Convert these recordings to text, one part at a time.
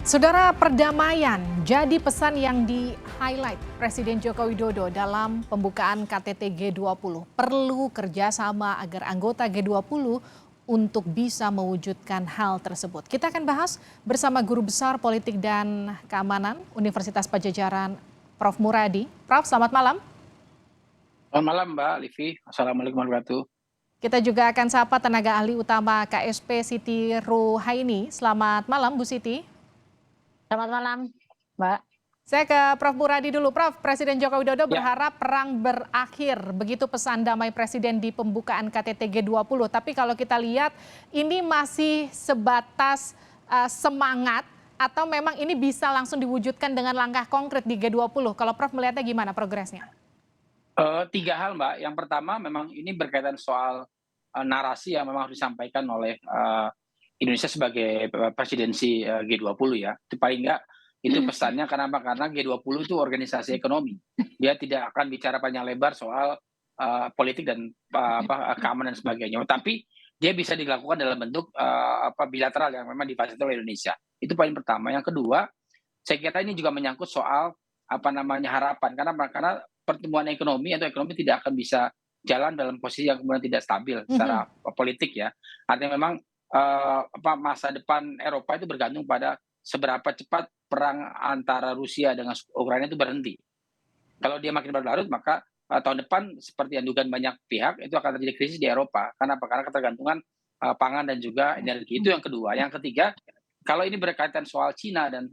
Saudara, perdamaian jadi pesan yang di-highlight Presiden Joko Widodo dalam pembukaan KTT G20. Perlu kerjasama agar anggota G20 untuk bisa mewujudkan hal tersebut. Kita akan bahas bersama Guru Besar Politik dan Keamanan Universitas Padjadjaran, Prof. Muradi. Prof, selamat malam. Selamat malam Mbak Livi, Assalamualaikum warahmatullahi wabarakatuh. Kita juga akan sapa tenaga ahli utama KSP Siti Ruhaini. Selamat malam Bu Siti. Selamat malam, Mbak. Saya ke Prof. Muradi dulu. Prof, Presiden Joko Widodo Ya. berharap perang berakhir. Begitu pesan damai Presiden di pembukaan KTT G20. Tapi kalau kita lihat ini masih sebatas semangat atau memang ini bisa langsung diwujudkan dengan langkah konkret di G20. Kalau Prof melihatnya gimana progresnya? Tiga hal Mbak. Yang pertama memang ini berkaitan soal narasi yang memang harus disampaikan oleh Indonesia sebagai presidensi G20 ya. Itu paling enggak itu pesannya. Kenapa? Karena G20 itu organisasi ekonomi. Dia tidak akan bicara panjang lebar soal politik dan keamanan dan sebagainya. Tapi dia bisa dilakukan dalam bentuk bilateral yang memang difasilitasi oleh Indonesia. Itu paling pertama. Yang kedua, saya kira ini juga menyangkut soal harapan. Karena pertumbuhan ekonomi atau ekonomi tidak akan bisa jalan dalam posisi yang kemudian tidak stabil secara politik ya. Artinya memang masa depan Eropa itu bergantung pada seberapa cepat perang antara Rusia dengan Ukraina itu berhenti. Kalau dia makin berlarut, maka tahun depan seperti yang dugaan banyak pihak itu akan terjadi krisis di Eropa. Kenapa? Karena ketergantungan pangan dan juga energi. Itu yang kedua. Yang ketiga, kalau ini berkaitan soal Cina dan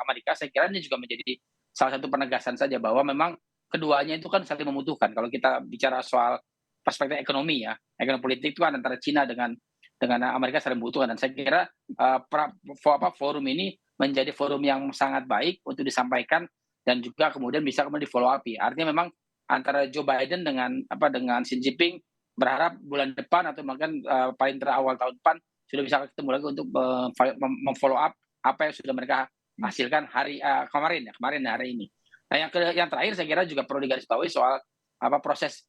Amerika, saya kira ini juga menjadi salah satu penegasan saja bahwa memang keduanya itu kan saling membutuhkan. Kalau kita bicara soal perspektif ekonomi ya, ekonomi politik itu kan antara Cina dengan Amerika saling membutuhkan. Dan saya kira forum ini menjadi forum yang sangat baik untuk disampaikan dan juga kemudian bisa di follow up. Artinya memang antara Joe Biden dengan Xi Jinping berharap bulan depan atau bahkan paling terawal tahun depan sudah bisa ketemu lagi untuk memfollow up apa yang sudah mereka hasilkan kemarin hari ini. Nah, yang terakhir saya kira juga perlu digarisbawahi soal proses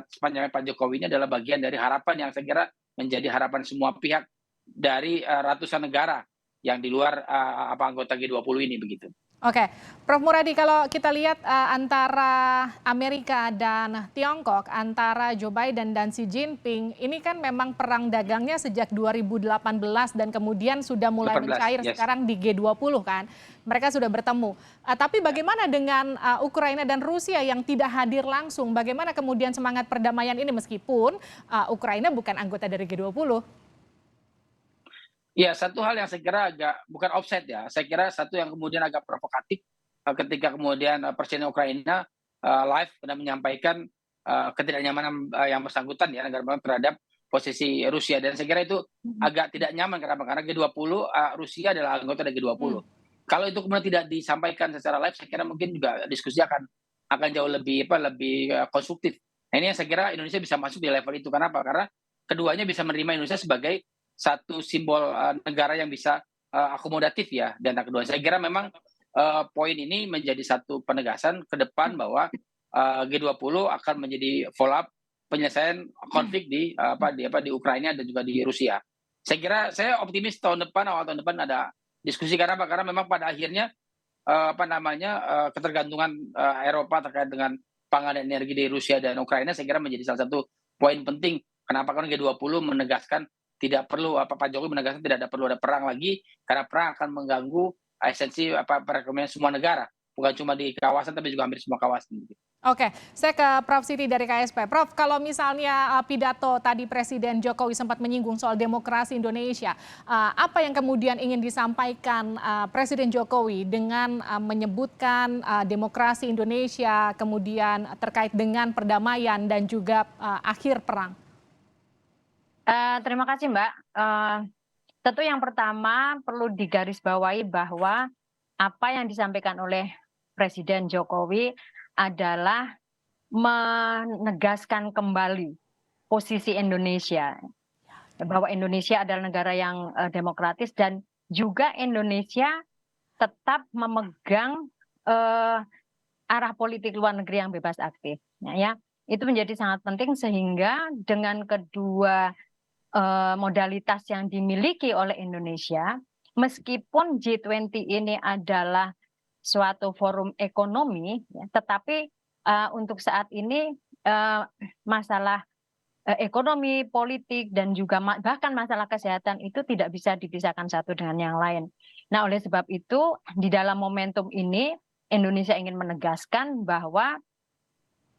sepanjang Pak Jokowi ini adalah bagian dari harapan yang saya kira menjadi harapan semua pihak dari ratusan negara yang di luar anggota G20 ini begitu. Oke, Prof. Muradi, kalau kita lihat antara Amerika dan Tiongkok, antara Joe Biden dan Xi Jinping, ini kan memang perang dagangnya sejak 2018 dan kemudian sudah mulai 18, mencair yes. sekarang di G20 kan, mereka sudah bertemu. Tapi bagaimana dengan Ukraina dan Rusia yang tidak hadir langsung? Bagaimana kemudian semangat perdamaian ini meskipun Ukraina bukan anggota dari G20? Ya, satu hal yang saya kira agak bukan offset ya. Saya kira satu yang kemudian agak provokatif ketika kemudian Presiden Ukraina live dan menyampaikan ketidaknyamanan yang bersangkutan ya negara terhadap posisi Rusia, dan saya kira itu agak tidak nyaman. Kenapa? Karena G20 Rusia adalah anggota dari G20. Kalau itu kemudian tidak disampaikan secara live, saya kira mungkin juga diskusi akan jauh lebih konstruktif. Nah, ini yang saya kira Indonesia bisa masuk di level itu. Kenapa? Karena keduanya bisa menerima Indonesia sebagai satu simbol negara yang bisa akomodatif ya. Dan yang kedua, saya kira memang poin ini menjadi satu penegasan ke depan bahwa G20 akan menjadi follow up penyelesaian konflik di Ukraina dan juga di Rusia. Saya kira saya optimis awal tahun depan ada diskusi. Karena memang pada akhirnya ketergantungan Eropa terkait dengan pangan dan energi di Rusia dan Ukraina saya kira menjadi salah satu poin penting. Kenapa? Karena G20 menegaskan tidak perlu Pak Jokowi menegaskan tidak perlu ada perang lagi, karena perang akan mengganggu esensi perekonomian semua negara, bukan cuma di kawasan tapi juga hampir semua kawasan. Oke, saya ke Prof. Siti dari KSP. Prof, kalau misalnya pidato tadi Presiden Jokowi sempat menyinggung soal demokrasi Indonesia, apa yang kemudian ingin disampaikan Presiden Jokowi dengan menyebutkan demokrasi Indonesia, kemudian terkait dengan perdamaian dan juga akhir perang? Terima kasih, Mbak. Tentu yang pertama perlu digarisbawahi bahwa apa yang disampaikan oleh Presiden Jokowi adalah menegaskan kembali posisi Indonesia, bahwa Indonesia adalah negara yang demokratis dan juga Indonesia tetap memegang arah politik luar negeri yang bebas aktif. Ya, itu menjadi sangat penting sehingga dengan kedua modalitas yang dimiliki oleh Indonesia, meskipun G20 ini adalah suatu forum ekonomi, ya, tetapi untuk saat ini masalah ekonomi, politik, dan juga bahkan masalah kesehatan itu tidak bisa dipisahkan satu dengan yang lain. Nah, oleh sebab itu, di dalam momentum ini, Indonesia ingin menegaskan bahwa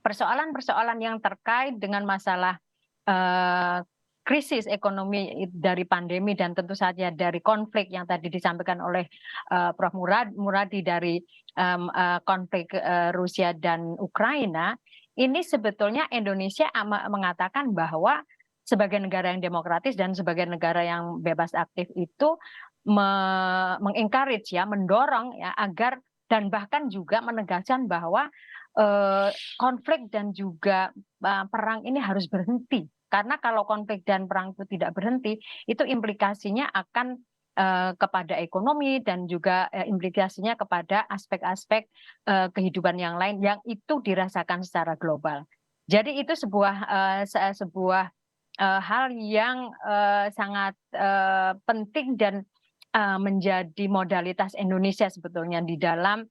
persoalan-persoalan yang terkait dengan masalah krisis ekonomi dari pandemi dan tentu saja dari konflik yang tadi disampaikan oleh Prof. Muradi dari konflik Rusia dan Ukraina, ini sebetulnya Indonesia mengatakan bahwa sebagai negara yang demokratis dan sebagai negara yang bebas aktif itu mengencourage ya, mendorong ya agar dan bahkan juga menegaskan bahwa konflik dan juga perang ini harus berhenti. Karena kalau konflik dan perang itu tidak berhenti, itu implikasinya akan kepada ekonomi dan juga implikasinya kepada aspek-aspek kehidupan yang lain yang itu dirasakan secara global. Jadi itu sebuah hal yang sangat penting dan menjadi modalitas Indonesia sebetulnya di dalam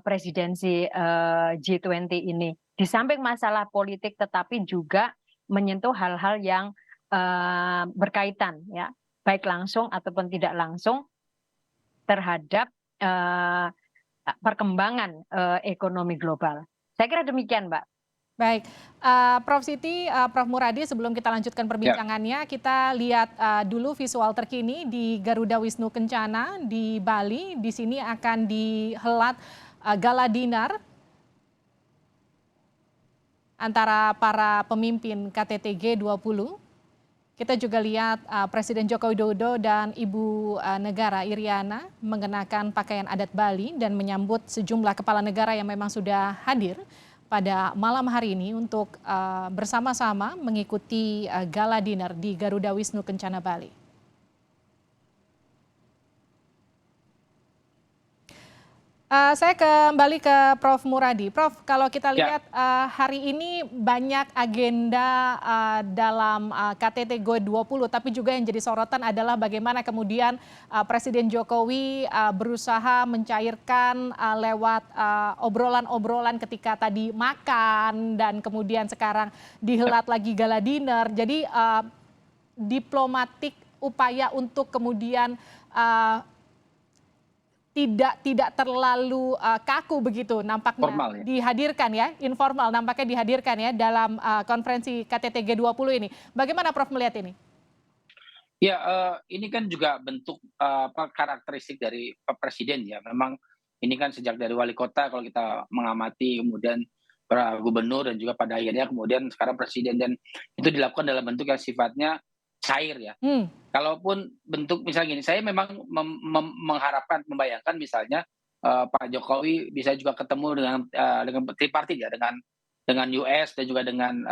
presidensi G20 ini. Di samping masalah politik, tetapi juga menyentuh hal-hal yang berkaitan, ya, baik langsung ataupun tidak langsung terhadap perkembangan ekonomi global. Saya kira demikian, Mbak. Baik, Prof. Siti, Prof. Muradi, sebelum kita lanjutkan perbincangannya, kita lihat dulu visual terkini di Garuda Wisnu Kencana di Bali. Di sini akan dihelat gala dinner antara para pemimpin KTT G20. Kita juga lihat Presiden Joko Widodo dan Ibu Negara Iriana mengenakan pakaian adat Bali dan menyambut sejumlah kepala negara yang memang sudah hadir pada malam hari ini untuk bersama-sama mengikuti gala dinner di Garuda Wisnu Kencana Bali. Saya kembali ke Prof. Muradi. Prof, kalau kita lihat hari ini banyak agenda dalam KTT G20, tapi juga yang jadi sorotan adalah bagaimana kemudian Presiden Jokowi berusaha mencairkan lewat obrolan-obrolan ketika tadi makan dan kemudian sekarang dihelat lagi gala dinner. Jadi diplomatik upaya untuk kemudian tidak terlalu kaku begitu nampaknya Formal, ya? dihadirkan ya, informal nampaknya dihadirkan ya dalam konferensi KTT G20 ini. Bagaimana Prof melihat ini? Ya, ini kan juga bentuk karakteristik dari Presiden ya. Memang ini kan sejak dari wali kota kalau kita mengamati, kemudian para gubernur dan juga pada akhirnya kemudian sekarang Presiden, dan itu dilakukan dalam bentuk yang sifatnya cair ya. Kalaupun bentuk misalnya gini, saya memang mengharapkan, membayangkan misalnya Pak Jokowi bisa juga ketemu dengan tripartit ya, dengan US dan juga dengan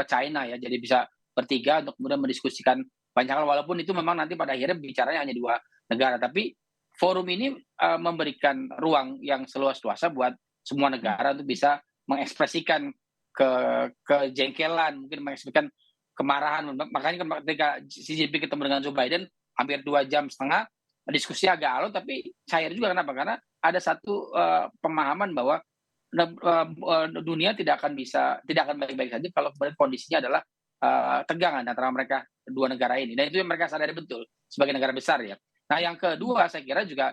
China ya, jadi bisa bertiga untuk kemudian mendiskusikan banyak hal, walaupun itu memang nanti pada akhirnya bicaranya hanya dua negara, tapi forum ini memberikan ruang yang seluas-luasnya buat semua negara untuk bisa mengekspresikan kejengkelan, mungkin mengekspresikan kemarahan. Makanya ketika Xi Jinping ketemu dengan Joe Biden hampir 2,5 jam, diskusi agak alot tapi cair juga. Kenapa? Karena ada satu pemahaman bahwa dunia tidak akan baik-baik saja kalau kondisinya adalah tegangan antara mereka dua negara ini, dan itu yang mereka sadari betul sebagai negara besar ya. Nah, yang kedua saya kira juga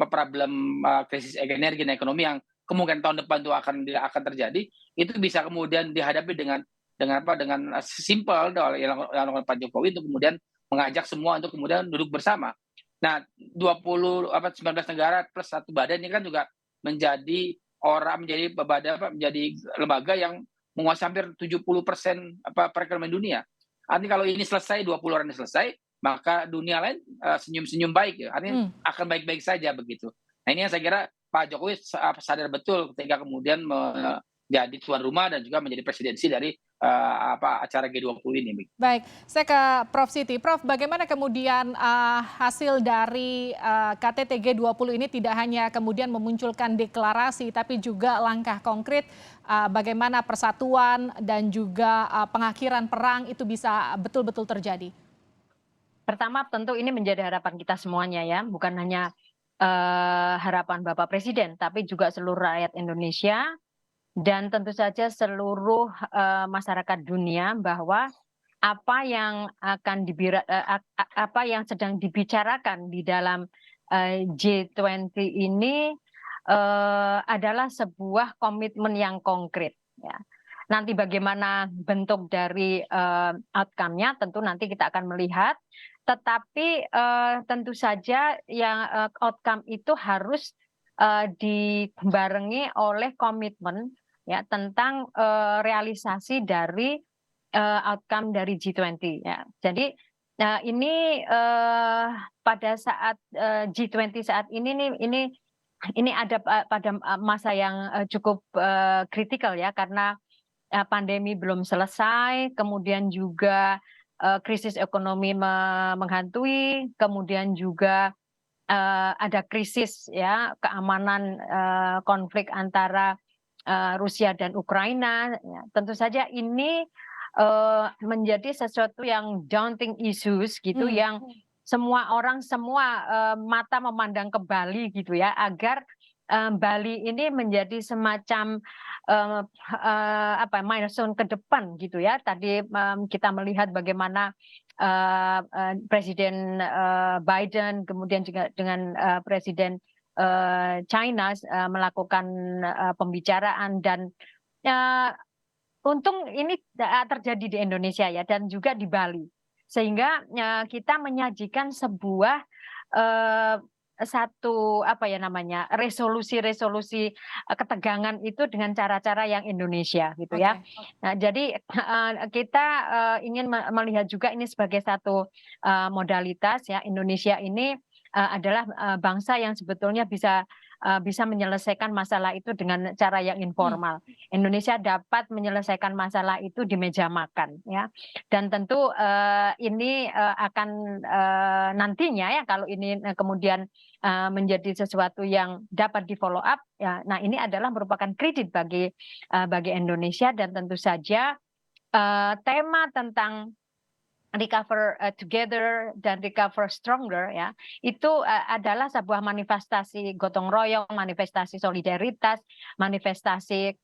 problem krisis energi dan ekonomi yang kemungkinan tahun depan itu akan terjadi, itu bisa kemudian dihadapi dengan simpel yang dilakukan Pak Jokowi untuk kemudian mengajak semua untuk kemudian duduk bersama. Nah, 19 negara plus satu badan ini kan juga menjadi lembaga yang menguasai hampir 70% perekonomian dunia. Artinya kalau ini selesai, 20 orang ini selesai, maka dunia lain senyum-senyum baik ya. Artinya akan baik-baik saja begitu. Nah, ini yang saya kira Pak Jokowi sadar betul ketika kemudian menjadi tuan rumah dan juga menjadi presidensi dari acara G20 ini. Baik, saya ke Prof. Siti. Prof, bagaimana kemudian hasil dari KTT G20 ini tidak hanya kemudian memunculkan deklarasi, tapi juga langkah konkret bagaimana persatuan dan juga pengakhiran perang itu bisa betul-betul terjadi? pertama tentu ini menjadi harapan kita semuanya ya, bukan hanya harapan Bapak Presiden, tapi juga seluruh rakyat Indonesia dan tentu saja seluruh masyarakat dunia bahwa apa yang apa yang sedang dibicarakan di dalam G20 ini adalah sebuah komitmen yang konkret. Ya. Nanti bagaimana bentuk dari outcome-nya tentu nanti kita akan melihat. Tetapi tentu saja yang outcome itu harus dibarengi oleh komitmen ya tentang realisasi dari outcome dari G20 ya. Jadi ini pada saat G20 saat ini ada pada masa yang cukup kritikal ya karena pandemi belum selesai, kemudian juga krisis ekonomi menghantui, kemudian juga ada krisis ya keamanan konflik antara Rusia dan Ukraina. Ya. Tentu saja ini menjadi sesuatu yang daunting issues gitu yang semua orang mata memandang ke Bali gitu ya agar Bali ini menjadi semacam milestone ke depan gitu ya. Tadi kita melihat bagaimana Presiden Biden kemudian juga dengan Presiden China melakukan pembicaraan dan untung ini terjadi di Indonesia ya dan juga di Bali sehingga kita menyajikan sebuah satu resolusi ketegangan itu dengan cara-cara yang Indonesia gitu ya. Nah, jadi kita ingin melihat juga ini sebagai satu modalitas ya Indonesia ini adalah bangsa yang sebetulnya bisa menyelesaikan masalah itu dengan cara yang informal. Indonesia dapat menyelesaikan masalah itu di meja makan ya. Dan tentu ini akan nantinya ya kalau ini kemudian menjadi sesuatu yang dapat di follow up ya. Nah, ini adalah merupakan kredit bagi Indonesia dan tentu saja tema tentang recover together dan recover stronger ya itu adalah sebuah manifestasi gotong royong, manifestasi solidaritas, manifestasi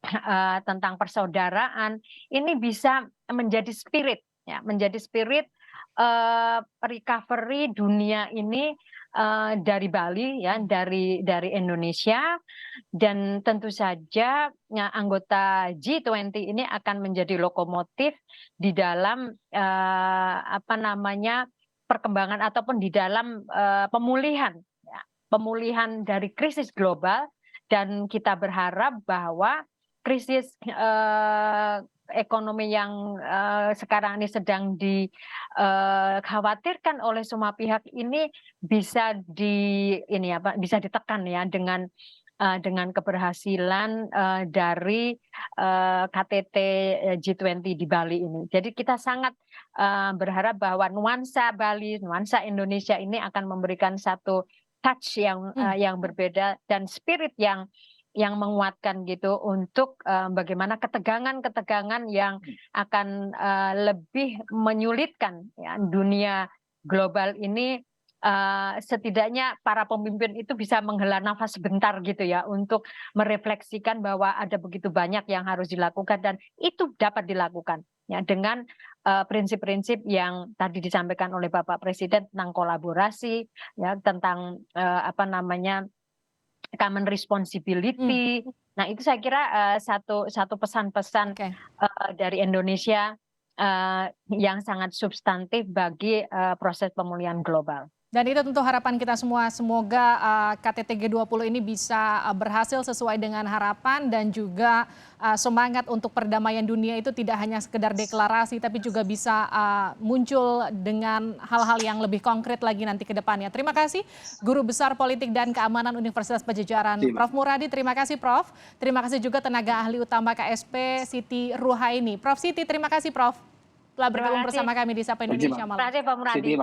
tentang persaudaraan. Ini bisa menjadi spirit ya, menjadi spirit recovery dunia ini dari Bali ya, dari Indonesia dan tentu saja ya, anggota G20 ini akan menjadi lokomotif di dalam perkembangan ataupun di dalam pemulihan dari krisis global dan kita berharap bahwa krisis ekonomi yang sekarang ini sedang dikhawatirkan oleh semua pihak ini bisa bisa ditekan ya dengan keberhasilan dari KTT G20 di Bali ini. Jadi kita sangat berharap bahwa nuansa Bali, nuansa Indonesia ini akan memberikan satu touch yang berbeda dan spirit yang menguatkan gitu untuk bagaimana ketegangan yang akan lebih menyulitkan ya, dunia global ini. Setidaknya para pemimpin itu bisa menghela nafas sebentar gitu ya untuk merefleksikan bahwa ada begitu banyak yang harus dilakukan dan itu dapat dilakukan ya dengan prinsip-prinsip yang tadi disampaikan oleh Bapak Presiden tentang kolaborasi ya tentang common responsibility. Nah, itu saya kira satu pesan-pesan dari Indonesia yang sangat substantif bagi proses pemulihan global. Dan itu tentu harapan kita semua, semoga KTT G20 ini bisa berhasil sesuai dengan harapan dan juga semangat untuk perdamaian dunia itu tidak hanya sekedar deklarasi tapi juga bisa muncul dengan hal-hal yang lebih konkret lagi nanti ke depannya. Terima kasih Guru Besar Politik dan Keamanan Universitas Padjadjaran, Prof. Muradi. Terima kasih Prof. Terima kasih juga tenaga ahli utama KSP Siti Ruhaini. Prof Siti, terima kasih Prof. Telah bergabung bersama kami di Sapa Indonesia Malam. Terima kasih Pak Muradi.